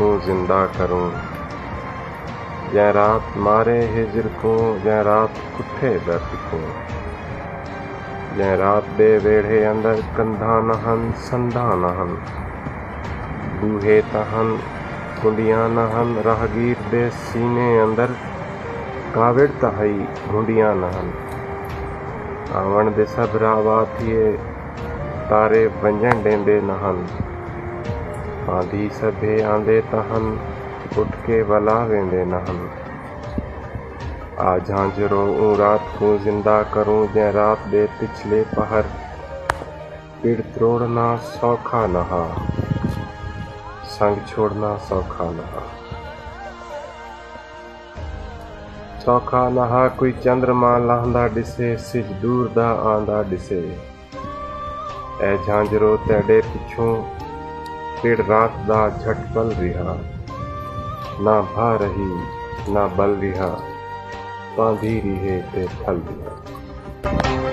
को जिंदा करूं। जै रात मारे हिजर को, जै रात कुठे दर्द को, जै रात दे वेढ़े अंदर कंधा नहन संधा नहन, बूहे तहन कुंडियां नहन, राहगीर दे सीने अंदर काविड़ तहाई घुंडियां नहन। आवण दे सब रावा थिए तारे वंजन डेंदे नहन, आंधी सभे आंदे तहन उठ के वला वेंदे नहन। आ झांझरो ऊं रात को जिंदा करूं, जै रात दे पिछले पहर पिड़ त्रोड़ना सौखा नहा, संग छोड़ना सौखा नहा। सौखा नहा कोई चंद्रमा लहंदा दिसे, सिज दूर दा आंदा दिसे। ऐ झांझरो तेडे पिछों पिड़ रात दा झट पल रिहा, ना भा रही ना बल रिहा, बांधी रिहे ते फल रिहा।